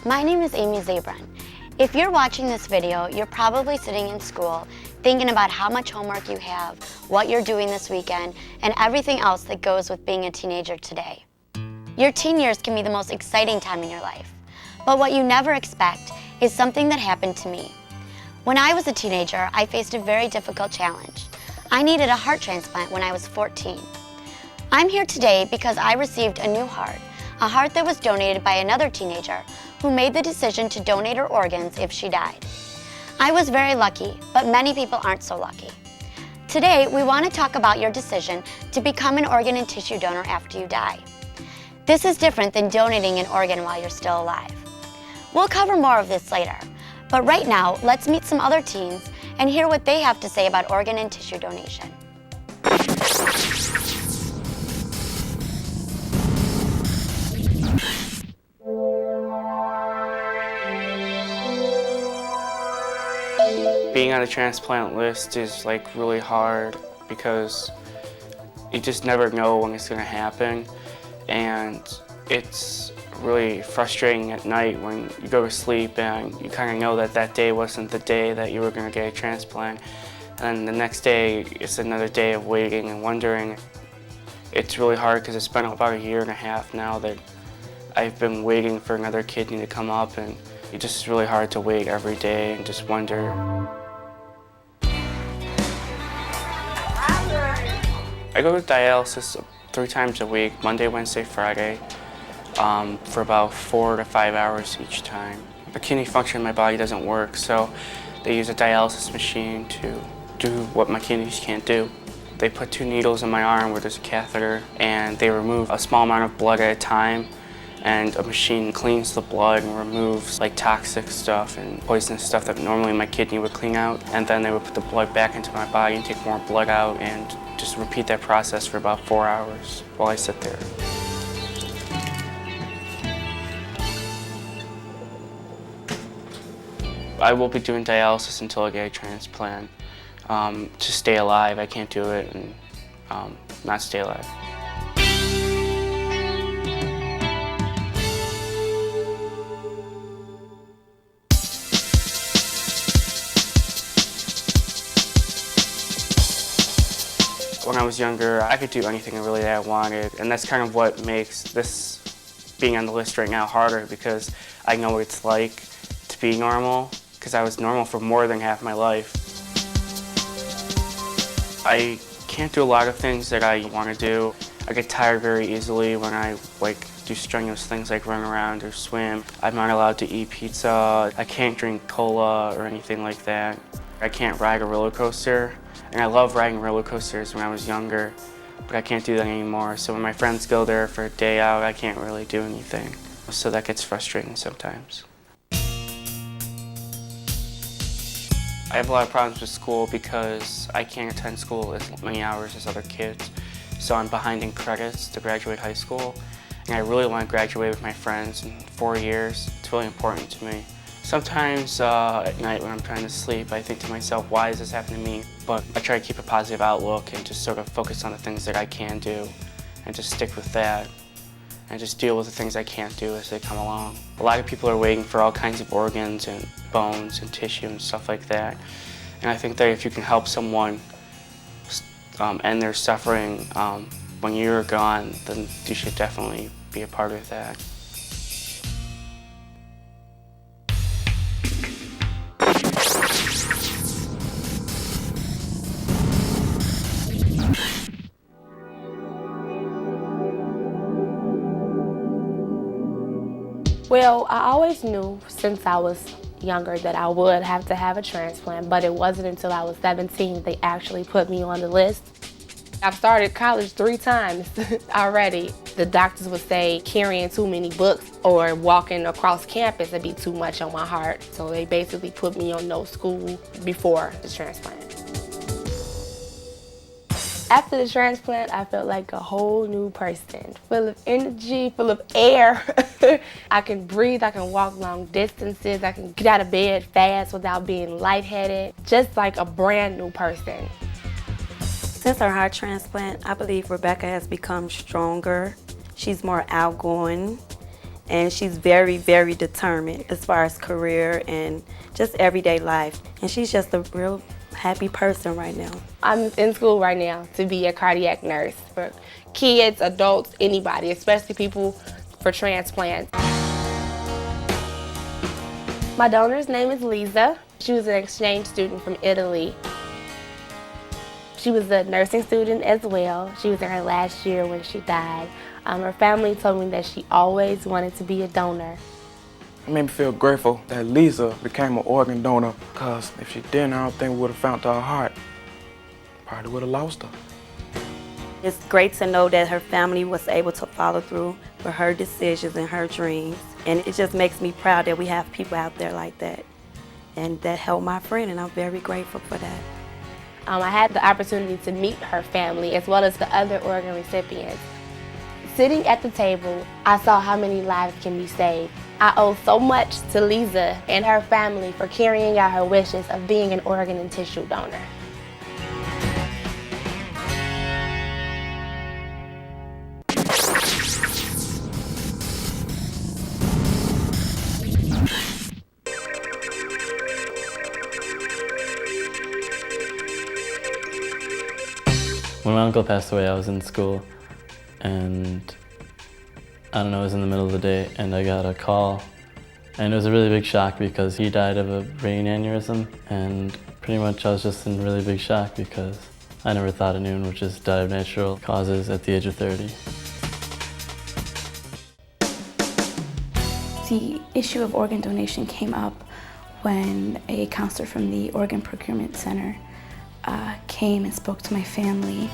My name is Amy Zabran. If you're watching this video, you're probably sitting in school thinking about how much homework you have, what you're doing this weekend, and everything else that goes with being a teenager today. Your teen years can be the most exciting time in your life, but what you never expect is something that happened to me. When I was a teenager, I faced a very difficult challenge. I needed a heart transplant when I was 14. I'm here today because I received a new heart, a heart that was donated by another teenager who made the decision to donate her organs if she died. I was very lucky, but many people aren't so lucky. Today, we want to talk about your decision to become an organ and tissue donor after you die. This is different than donating an organ while you're still alive. We'll cover more of this later, but right now, let's meet some other teens and hear what they have to say about organ and tissue donation. Being on a transplant list is really hard because you just never know when it's going to happen, and it's really frustrating at night when you go to sleep and you kind of know that that day wasn't the day that you were going to get a transplant, and the next day it's another day of waiting and wondering. It's really hard because it's been about a year and a half now that I've been waiting for another kidney to come up, and it's just really hard to wait every day and just wonder. I go to dialysis 3 times a week, Monday, Wednesday, Friday, for about 4 to 5 hours each time. The kidney function in my body doesn't work, so they use a dialysis machine to do what my kidneys can't do. They put 2 needles in my arm where there's a catheter, and they remove a small amount of blood at a time, and a machine cleans the blood and removes toxic stuff and poisonous stuff that normally my kidney would clean out, and then they would put the blood back into my body and take more blood out and just repeat that process for about 4 hours while I sit there. I will be doing dialysis until I get a transplant. To stay alive, I can't do it and not stay alive. When I was younger, I could do anything really that I wanted, and that's kind of what makes this being on the list right now harder, because I know what it's like to be normal, because I was normal for more than half my life. I can't do a lot of things that I want to do. I get tired very easily when I do strenuous things like run around or swim. I'm not allowed to eat pizza. I can't drink cola or anything like that. I can't ride a roller coaster. And I love riding roller coasters when I was younger, but I can't do that anymore. So when my friends go there for a day out, I can't really do anything. So that gets frustrating sometimes. I have a lot of problems with school because I can't attend school as many hours as other kids. So I'm behind in credits to graduate high school. And I really want to graduate with my friends in 4 years. It's really important to me. Sometimes at night when I'm trying to sleep, I think to myself, why is this happening to me? But I try to keep a positive outlook and just sort of focus on the things that I can do and just stick with that and just deal with the things I can't do as they come along. A lot of people are waiting for all kinds of organs and bones and tissue and stuff like that. And I think that if you can help someone end their suffering when you're gone, then you should definitely be a part of that. Well, I always knew since I was younger that I would have to have a transplant, but it wasn't until I was 17 they actually put me on the list. I've started college 3 times already. The doctors would say carrying too many books or walking across campus would be too much on my heart. So they basically put me on no school before the transplant. After the transplant, I felt like a whole new person, full of energy, full of air. I can breathe, I can walk long distances, I can get out of bed fast without being lightheaded, just like a brand new person. Since her heart transplant, I believe Rebecca has become stronger. She's more outgoing, And she's very, very determined as far as career and just everyday life. And she's just a real happy person right now. I'm in school right now to be a cardiac nurse for kids, adults, anybody, especially people for transplants. My donor's name is Lisa. She was an exchange student from Italy. She was a nursing student as well. She was in her last year when she died. Her family told me that she always wanted to be a donor. It made me feel grateful that Lisa became an organ donor, because if she didn't, I don't think we would have found her heart. Probably would have lost her. It's great to know that her family was able to follow through with her decisions and her dreams. And it just makes me proud that we have people out there like that. And that helped my friend, and I'm very grateful for that. I had the opportunity to meet her family as well as the other organ recipients. Sitting at the table, I saw how many lives can be saved. I owe so much to Lisa and her family for carrying out her wishes of being an organ and tissue donor. When my uncle passed away, I was in school, and I don't know, it was in the middle of the day, and I got a call, and it was a really big shock because he died of a brain aneurysm, and pretty much I was just in really big shock because I never thought anyone would just die of natural causes at the age of 30. The issue of organ donation came up when a counselor from the Organ Procurement Center came and spoke to my family.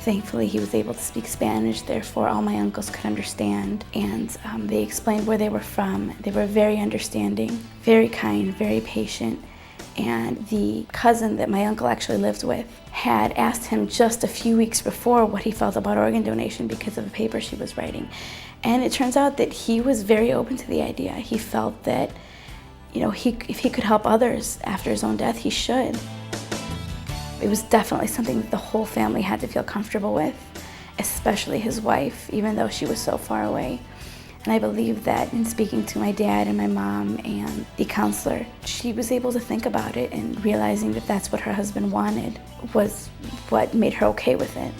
Thankfully, he was able to speak Spanish, therefore all my uncles could understand, and they explained where they were from. They were very understanding, very kind, very patient, and the cousin that my uncle actually lived with had asked him just a few weeks before what he felt about organ donation because of a paper she was writing. And it turns out that he was very open to the idea. He felt that, you know, if he could help others after his own death, he should. It was definitely something that the whole family had to feel comfortable with, especially his wife, even though she was so far away. And I believe that in speaking to my dad and my mom and the counselor, she was able to think about it, and realizing that that's what her husband wanted was what made her okay with it.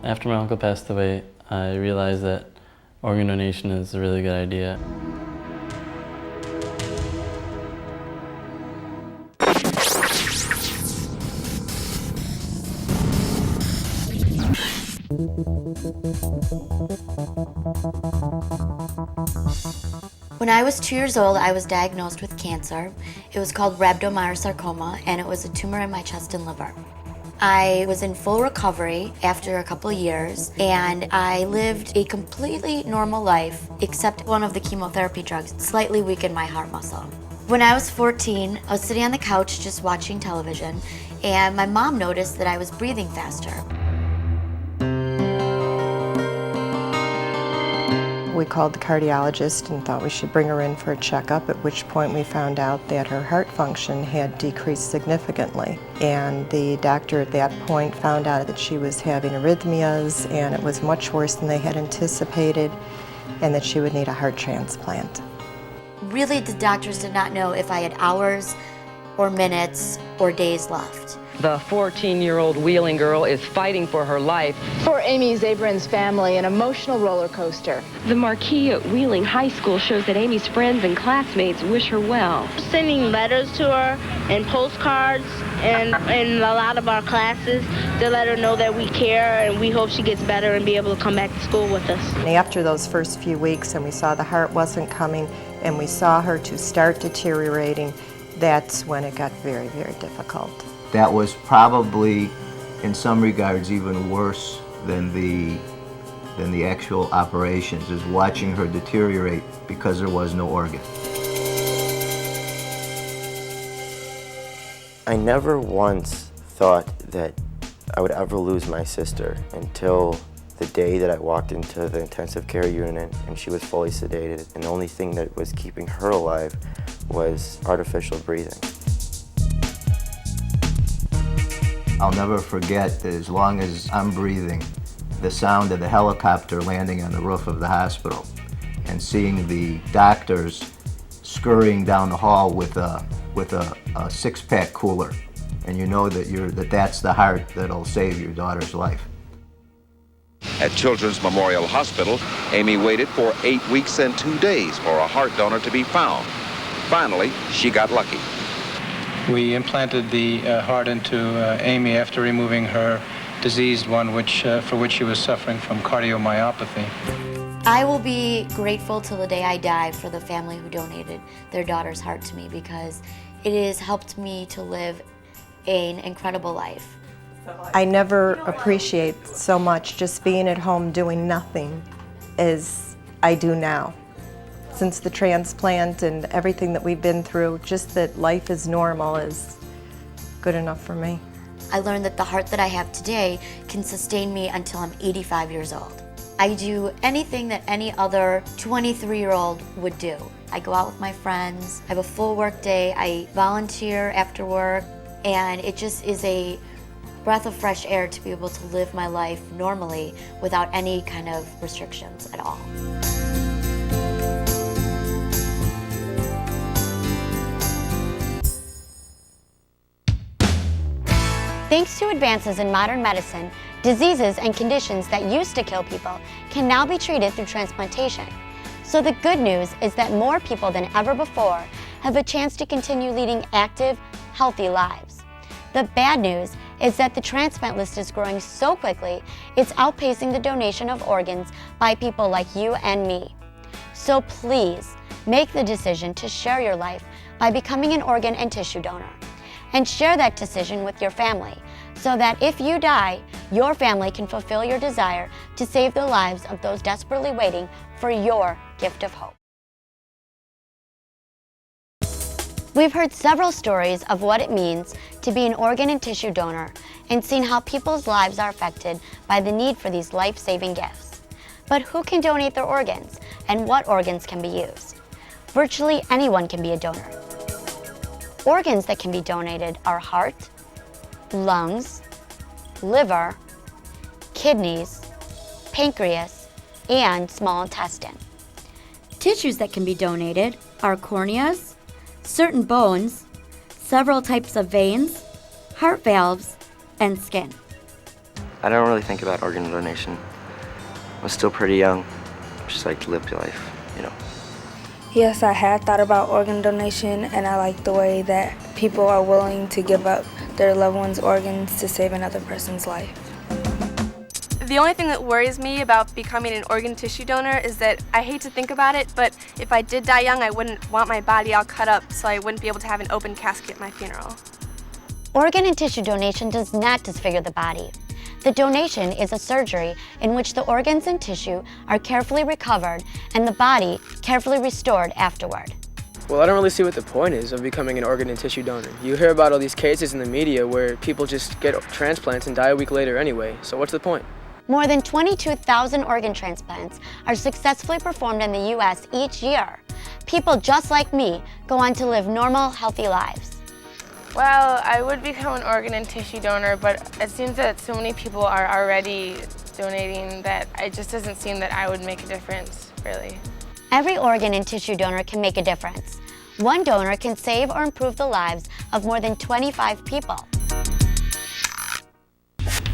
After my uncle passed away, I realized that organ donation is a really good idea. When I was 2 years old, I was diagnosed with cancer. It was called rhabdomyosarcoma, and it was a tumor in my chest and liver. I was in full recovery after a couple years, and I lived a completely normal life, except one of the chemotherapy drugs slightly weakened my heart muscle. When I was 14, I was sitting on the couch just watching television, and my mom noticed that I was breathing faster. We called the cardiologist and thought we should bring her in for a checkup, at which point we found out that her heart function had decreased significantly. And the doctor at that point found out that she was having arrhythmias, and it was much worse than they had anticipated, and that she would need a heart transplant. Really, the doctors did not know if I had hours or minutes or days left. The 14-year-old Wheeling girl is fighting for her life. For Amy Zabrin's family, an emotional roller coaster. The marquee at Wheeling High School shows that Amy's friends and classmates wish her well. Sending letters to her and postcards and in a lot of our classes to let her know that we care and we hope she gets better and be able to come back to school with us. And after those first few weeks, and we saw the heart wasn't coming, and we saw her to start deteriorating, that's when it got very, very difficult. That was probably, in some regards, even worse than the actual operations, is watching her deteriorate because there was no organ. I never once thought that I would ever lose my sister until the day that I walked into the intensive care unit and she was fully sedated, and the only thing that was keeping her alive was artificial breathing. I'll never forget that as long as I'm breathing, the sound of the helicopter landing on the roof of the hospital and seeing the doctors scurrying down the hall with a six-pack cooler, and you know that that's the heart that'll save your daughter's life. At Children's Memorial Hospital, Amy waited for 8 weeks and 2 days for a heart donor to be found. Finally, she got lucky. We implanted the heart into Amy after removing her diseased one, for which she was suffering from cardiomyopathy. I will be grateful till the day I die for the family who donated their daughter's heart to me, because it has helped me to live an incredible life. I never appreciate so much just being at home doing nothing as I do now. Since the transplant and everything that we've been through, just that life is normal is good enough for me. I learned that the heart that I have today can sustain me until I'm 85 years old. I do anything that any other 23-year-old would do. I go out with my friends, I have a full work day, I volunteer after work, and it just is a breath of fresh air to be able to live my life normally without any kind of restrictions at all. Thanks to advances in modern medicine, diseases and conditions that used to kill people can now be treated through transplantation. So the good news is that more people than ever before have a chance to continue leading active, healthy lives. The bad news is that the transplant list is growing so quickly, it's outpacing the donation of organs by people like you and me. So please, make the decision to share your life by becoming an organ and tissue donor. And share that decision with your family, so that if you die, your family can fulfill your desire to save the lives of those desperately waiting for your gift of hope. We've heard several stories of what it means to be an organ and tissue donor and seen how people's lives are affected by the need for these life-saving gifts. But who can donate their organs, and what organs can be used? Virtually anyone can be a donor. Organs that can be donated are heart, lungs, liver, kidneys, pancreas, and small intestine. Tissues that can be donated are corneas, certain bones, several types of veins, heart valves, and skin. I don't really think about organ donation. I was still pretty young. Just like to live your life, you know. Yes, I had thought about organ donation, and I like the way that people are willing to give up their loved one's organs to save another person's life. The only thing that worries me about becoming an organ tissue donor is that I hate to think about it, but if I did die young, I wouldn't want my body all cut up, so I wouldn't be able to have an open casket at my funeral. Organ and tissue donation does not disfigure the body. The donation is a surgery in which the organs and tissue are carefully recovered and the body carefully restored afterward. Well, I don't really see what the point is of becoming an organ and tissue donor. You hear about all these cases in the media where people just get transplants and die a week later anyway, so what's the point? More than 22,000 organ transplants are successfully performed in the U.S. each year. People just like me go on to live normal, healthy lives. Well, I would become an organ and tissue donor, but it seems that so many people are already donating that it just doesn't seem that I would make a difference, really. Every organ and tissue donor can make a difference. One donor can save or improve the lives of more than 25 people.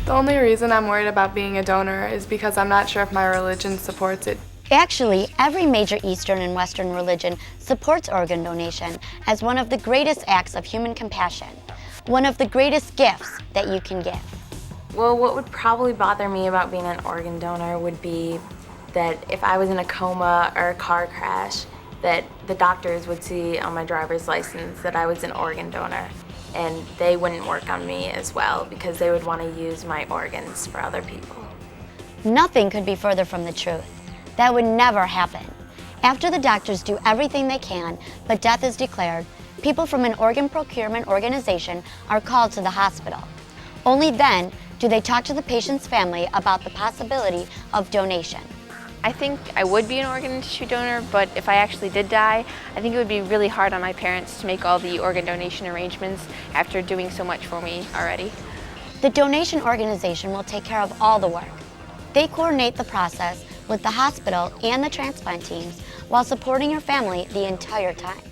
The only reason I'm worried about being a donor is because I'm not sure if my religion supports it. Actually, every major Eastern and Western religion supports organ donation as one of the greatest acts of human compassion, one of the greatest gifts that you can give. Well, what would probably bother me about being an organ donor would be that if I was in a coma or a car crash, that the doctors would see on my driver's license that I was an organ donor, and they wouldn't work on me as well because they would want to use my organs for other people. Nothing could be further from the truth. That would never happen. After the doctors do everything they can, but death is declared, people from an organ procurement organization are called to the hospital. Only then do they talk to the patient's family about the possibility of donation. I think I would be an organ and tissue donor, but if I actually did die, I think it would be really hard on my parents to make all the organ donation arrangements after doing so much for me already. The donation organization will take care of all the work. They coordinate the process with the hospital and the transplant teams while supporting your family the entire time.